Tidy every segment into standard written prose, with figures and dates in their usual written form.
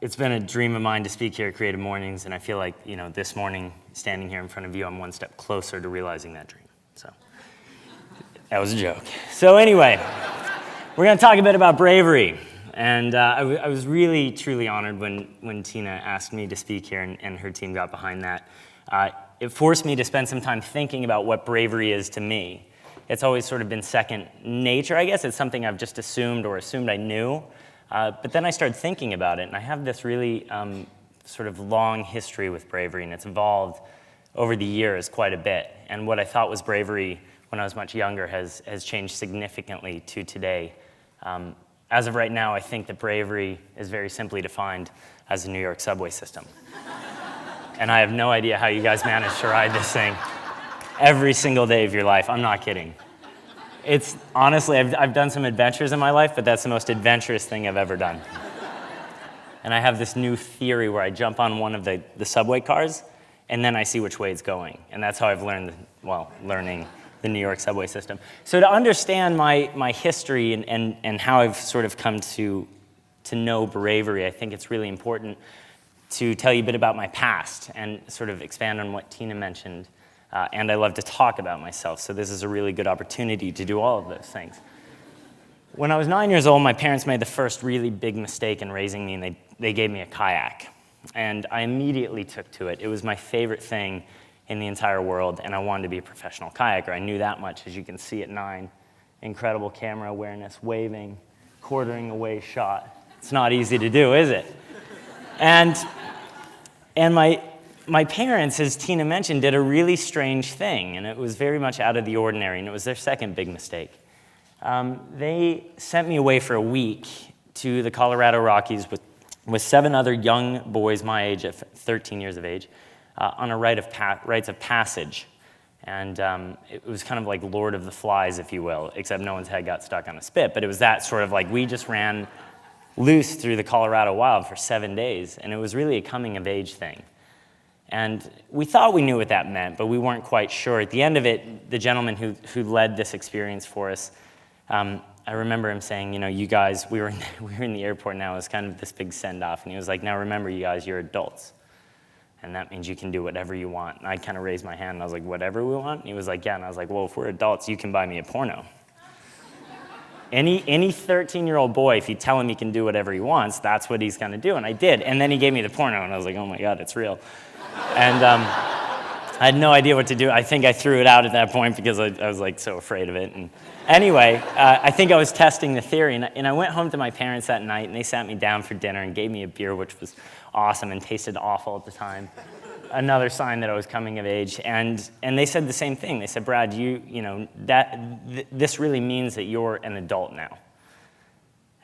It's been a dream of mine to speak here at Creative Mornings, and I feel like, this morning, standing here in front of you, I'm one step closer to realizing that dream. So, that was a joke. So anyway, we're going to talk a bit about bravery. And I was really, truly honored when Tina asked me to speak here and her team got behind that. It forced me to spend some time thinking about what bravery is to me. It's always sort of been second nature, I guess. It's something I've just assumed I knew. But then I started thinking about it, and I have this really sort of long history with bravery, and it's evolved over the years quite a bit. And what I thought was bravery when I was much younger has changed significantly to today. As of right now, I think that bravery is very simply defined as the New York subway system. And I have no idea how you guys manage to ride this thing every single day of your life. I'm not kidding. It's honestly, I've done some adventures in my life, but that's the most adventurous thing I've ever done. And I have this new theory where I jump on one of the subway cars, and then I see which way it's going. And that's how I've learned, learning the New York subway system. So to understand my history and how I've sort of come to know bravery, I think it's really important to tell you a bit about my past and sort of expand on what Tina mentioned. And I love to talk about myself, so this is a really good opportunity to do all of those things. When I was 9 years old, my parents made the first really big mistake in raising me, and they gave me a kayak. And I immediately took to it. It was my favorite thing in the entire world, and I wanted to be a professional kayaker. I knew that much, as you can see at 9. Incredible camera awareness, waving, quartering away shot. It's not easy to do, is it? And my parents, as Tina mentioned, did a really strange thing, and it was very much out of the ordinary, and it was their second big mistake. They sent me away for a week to the Colorado Rockies with 7 other young boys my age, at 13 years of age, on a rites of passage. And it was kind of like Lord of the Flies, if you will, except no one's head got stuck on a spit. But it was that sort of like, we just ran loose through the Colorado wild for 7 days, and it was really a coming-of-age thing. And we thought we knew what that meant, but we weren't quite sure. At the end of it, the gentleman who led this experience for us, I remember him saying, you guys, we were in the airport now. It was kind of this big send-off. And he was like, now remember, you guys, you're adults. And that means you can do whatever you want. And I kind of raised my hand, and I was like, whatever we want? And he was like, yeah. And I was like, well, if we're adults, you can buy me a porno. Any 13-year-old boy, if you tell him he can do whatever he wants, that's what he's going to do. And I did. And then he gave me the porno, and I was like, oh, my God, it's real. And I had no idea what to do. I think I threw it out at that point because I was like so afraid of it. And anyway, I think I was testing the theory. And I went home to my parents that night, and they sat me down for dinner and gave me a beer, which was awesome and tasted awful at the time. Another sign that I was coming of age. And they said the same thing. They said, Brad, this really means that you're an adult now.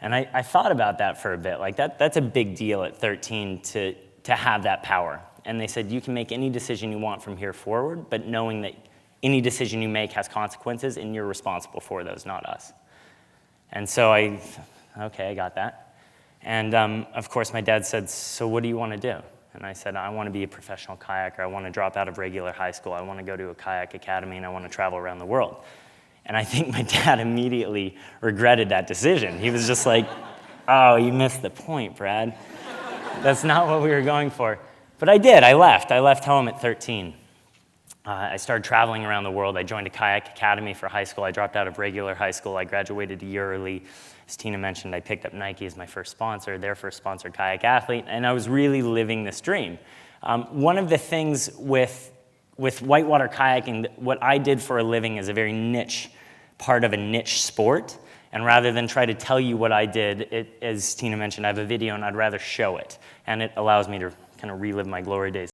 And I thought about that for a bit. Like that's a big deal at 13 to have that power. And they said, you can make any decision you want from here forward, but knowing that any decision you make has consequences, and you're responsible for those, not us. And so I got that. And of course, my dad said, so what do you want to do? And I said, I want to be a professional kayaker. I want to drop out of regular high school. I want to go to a kayak academy, and I want to travel around the world. And I think my dad immediately regretted that decision. He was just like, oh, you missed the point, Brad. That's not what we were going for. But I did. I left. I left home at 13. I started traveling around the world. I joined a kayak academy for high school. I dropped out of regular high school. I graduated a year early. As Tina mentioned, I picked up Nike as my first sponsor, their first sponsored kayak athlete, and I was really living this dream. One of the things with whitewater kayaking, what I did for a living is a very niche part of a niche sport. And rather than try to tell you what I did, as Tina mentioned, I have a video, and I'd rather show it. And it allows me to kind of relive my glory days.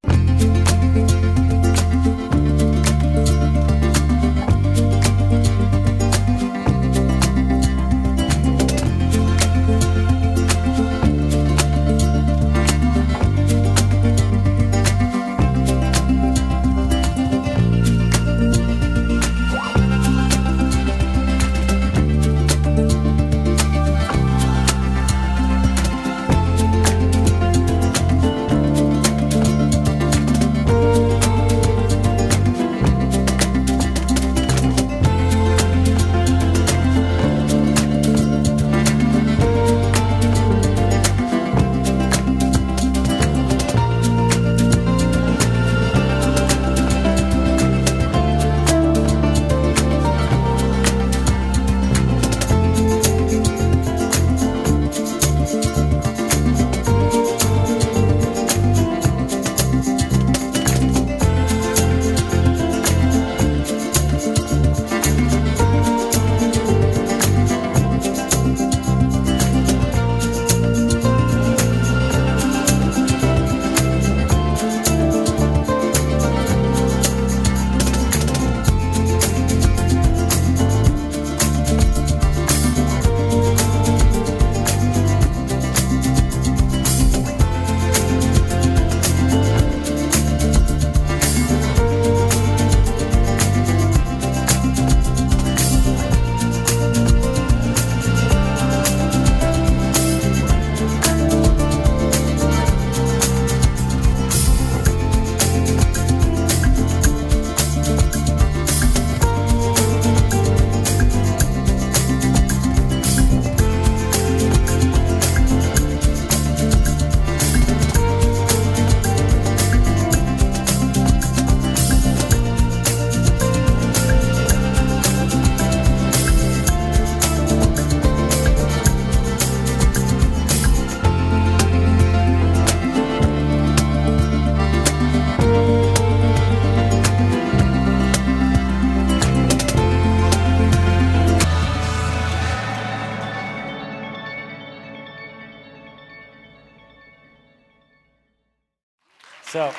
So,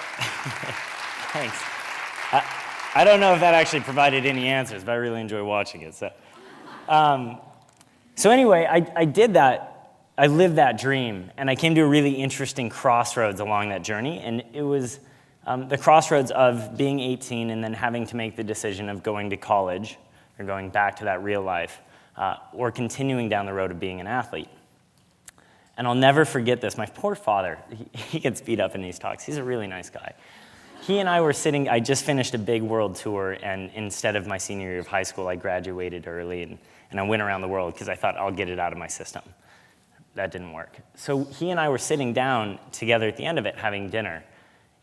thanks. I don't know if that actually provided any answers, but I really enjoy watching it. So anyway, I did that. I lived that dream, and I came to a really interesting crossroads along that journey, and it was the crossroads of being 18 and then having to make the decision of going to college or going back to that real life or continuing down the road of being an athlete. And I'll never forget this. My poor father, he gets beat up in these talks. He's a really nice guy. He and I were sitting, I just finished a big world tour, and instead of my senior year of high school, I graduated early, and I went around the world because I thought I'll get it out of my system. That didn't work. So he and I were sitting down together at the end of it, having dinner.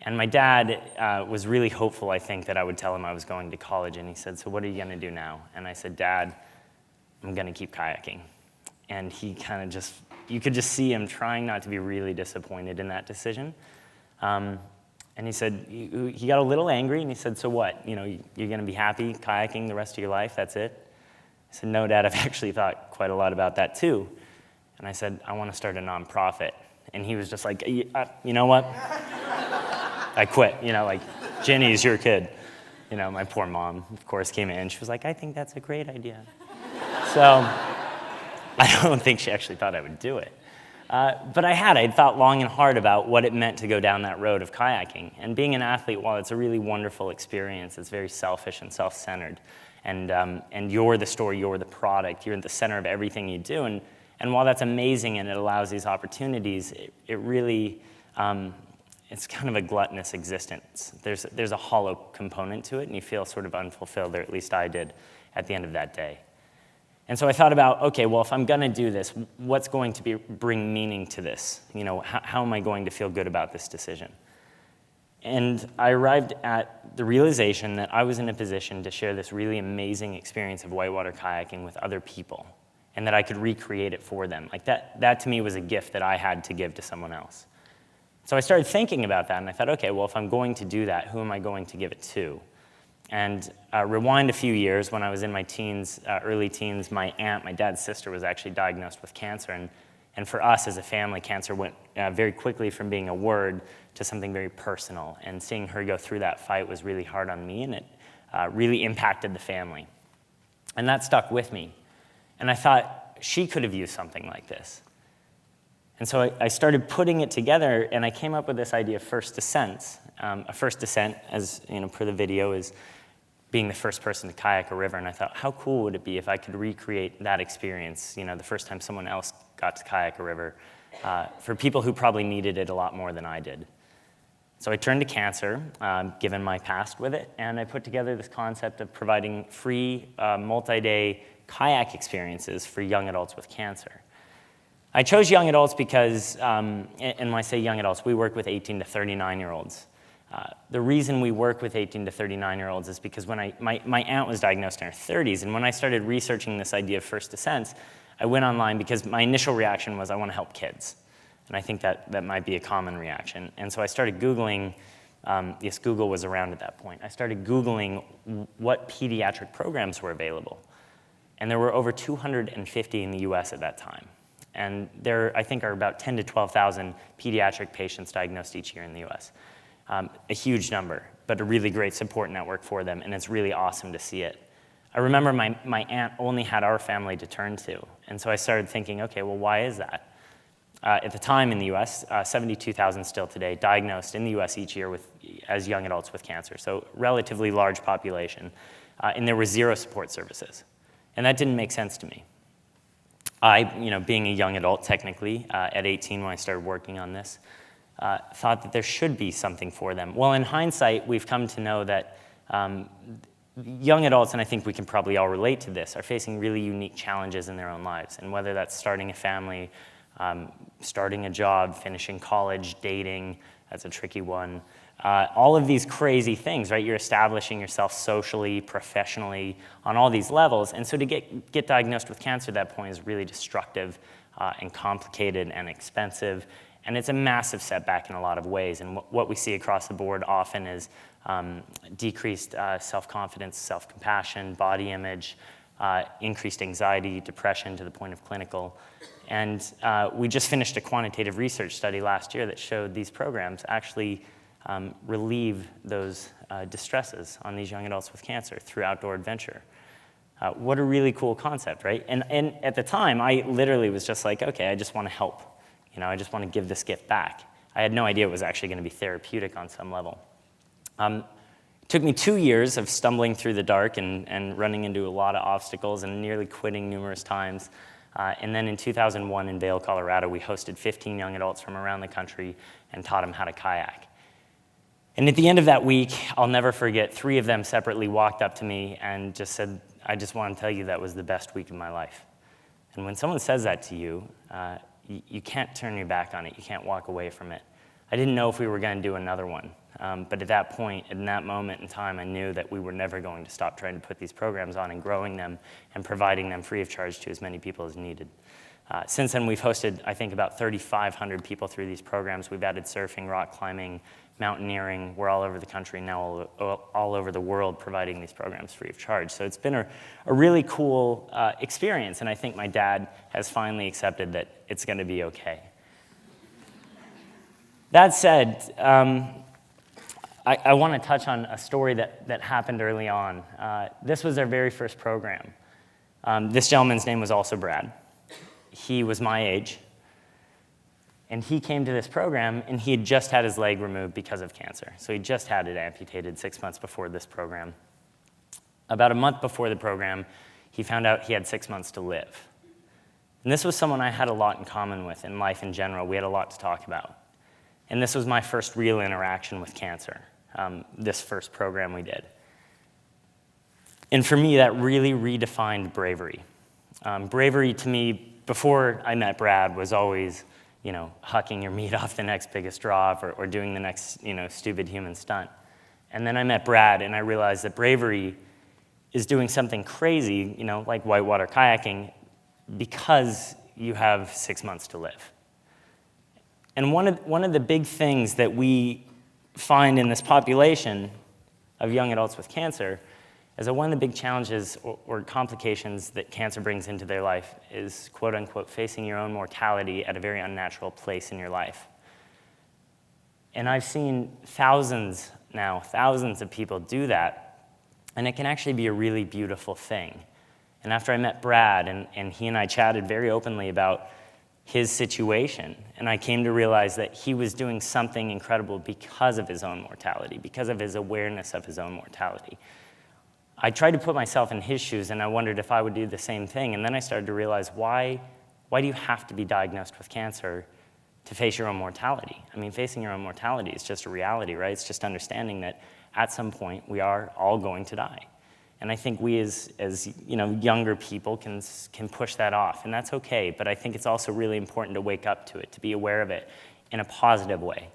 And my dad was really hopeful, I think, that I would tell him I was going to college. And he said, "So what are you going to do now?" And I said, "Dad, I'm going to keep kayaking." And he kind of just, you could just see him trying not to be really disappointed in that decision. And he said, he got a little angry, and he said, "So what? You know, you're going to be happy kayaking the rest of your life? That's it?" I said, "No, Dad, I've actually thought quite a lot about that too." And I said, "I want to start a nonprofit." And he was just like, "You know what? I quit. You know, like, Jenny's your kid." You know, my poor mom, of course, came in. She was like, "I think that's a great idea." So I don't think she actually thought I would do it. But I'd thought long and hard about what it meant to go down that road of kayaking. And being an athlete, while it's a really wonderful experience, it's very selfish and self-centered. And you're the story, you're the product, you're at the center of everything you do. And while that's amazing and it allows these opportunities, it really, it's kind of a gluttonous existence. There's a hollow component to it, and you feel sort of unfulfilled, or at least I did, at the end of that day. And so I thought about, okay, well, if I'm going to do this, what's going to bring meaning to this? You know, how am I going to feel good about this decision? And I arrived at the realization that I was in a position to share this really amazing experience of whitewater kayaking with other people, and that I could recreate it for them. Like that to me was a gift that I had to give to someone else. So I started thinking about that, and I thought, okay, well, if I'm going to do that, who am I going to give it to? And rewind a few years, when I was in my teens, early teens, my aunt, my dad's sister, was actually diagnosed with cancer. And for us as a family, cancer went very quickly from being a word to something very personal. And seeing her go through that fight was really hard on me, and it really impacted the family. And that stuck with me. And I thought she could have used something like this. And so I started putting it together, and I came up with this idea of first descents. A first descent, as per the video, is being the first person to kayak a river. And I thought, how cool would it be if I could recreate that experience, the first time someone else got to kayak a river, for people who probably needed it a lot more than I did. So I turned to cancer, given my past with it, and I put together this concept of providing free multi-day kayak experiences for young adults with cancer. I chose young adults because, and when I say young adults, we work with 18 to 39-year-olds. The reason we work with 18 to 39-year-olds is because when my aunt was diagnosed in her 30s, and when I started researching this idea of first descents, I went online because my initial reaction was, I want to help kids. And I think that might be a common reaction. And so I started Googling, yes, Google was around at that point. I started Googling what pediatric programs were available. And there were over 250 in the US at that time. And there, I think, are about 10 to 12,000 pediatric patients diagnosed each year in the US. A huge number, but a really great support network for them, and it's really awesome to see it. I remember my aunt only had our family to turn to, and so I started thinking, okay, well, why is that? At the time in the US, 72,000 still today diagnosed in the US each year as young adults with cancer, so relatively large population, and there were 0 support services. And that didn't make sense to me. I, being a young adult technically, at 18 when I started working on this, thought that there should be something for them. Well, in hindsight, we've come to know that young adults, and I think we can probably all relate to this, are facing really unique challenges in their own lives. And whether that's starting a family, starting a job, finishing college, dating, that's a tricky one. All of these crazy things, right? You're establishing yourself socially, professionally, on all these levels. And so to get diagnosed with cancer at that point is really destructive and complicated and expensive. And it's a massive setback in a lot of ways. And what we see across the board often is decreased self-confidence, self-compassion, body image, increased anxiety, depression to the point of clinical. And we just finished a quantitative research study last year that showed these programs actually relieve those distresses on these young adults with cancer through outdoor adventure. What a really cool concept, right? And at the time, I literally was just like, okay, I just want to help. I just want to give this gift back. I had no idea it was actually going to be therapeutic on some level. It took me 2 years of stumbling through the dark and running into a lot of obstacles and nearly quitting numerous times. And then in 2001 in Vail, Colorado, we hosted 15 young adults from around the country and taught them how to kayak. And at the end of that week, I'll never forget, 3 of them separately walked up to me and just said, I just want to tell you that was the best week of my life. And when someone says that to you, you can't turn your back on it. You can't walk away from it. I didn't know if we were going to do another one. But at that point, in that moment in time, I knew that we were never going to stop trying to put these programs on and growing them and providing them free of charge to as many people as needed. Since then, we've hosted, I think, about 3,500 people through these programs. We've added surfing, rock climbing, mountaineering. We're all over the country, now all over the world, providing these programs free of charge. So it's been a really cool experience, and I think my dad has finally accepted that it's going to be okay. That said, I want to touch on a story that happened early on. This was our very first program. This gentleman's name was also Brad. He was my age. And he came to this program, and he had just had his leg removed because of cancer. So he just had it amputated 6 months before this program. About a month before the program, he found out he had 6 months to live. And this was someone I had a lot in common with in life in general. We had a lot to talk about. And this was my first real interaction with cancer, this first program we did. And for me, that really redefined bravery. Bravery to me, before I met Brad, was always, hucking your meat off the next biggest drop or doing the next, stupid human stunt. And then I met Brad, and I realized that bravery is doing something crazy, like whitewater kayaking, because you have 6 months to live. And one of the big things that we find in this population of young adults with cancer is that one of the big challenges or complications that cancer brings into their life is, quote unquote, facing your own mortality at a very unnatural place in your life. And I've seen thousands of people do that, and it can actually be a really beautiful thing. And after I met Brad, and he and I chatted very openly about his situation, and I came to realize that he was doing something incredible because of his own mortality, because of his awareness of his own mortality. I tried to put myself in his shoes, and I wondered if I would do the same thing, and then I started to realize, why do you have to be diagnosed with cancer to face your own mortality? I mean, facing your own mortality is just a reality, right? It's just understanding that at some point we are all going to die. And I think we as younger people can push that off, and that's okay, but I think it's also really important to wake up to it, to be aware of it in a positive way,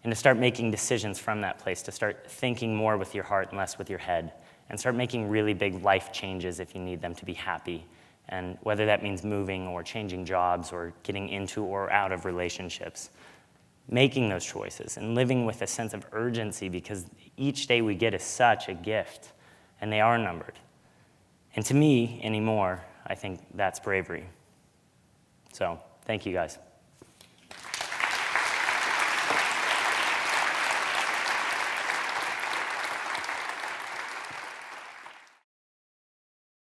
and to start making decisions from that place, to start thinking more with your heart and less with your head, and start making really big life changes if you need them to be happy. And whether that means moving or changing jobs or getting into or out of relationships, making those choices and living with a sense of urgency, because each day we get is such a gift, and they are numbered. And to me, anymore, I think that's bravery. So, thank you guys.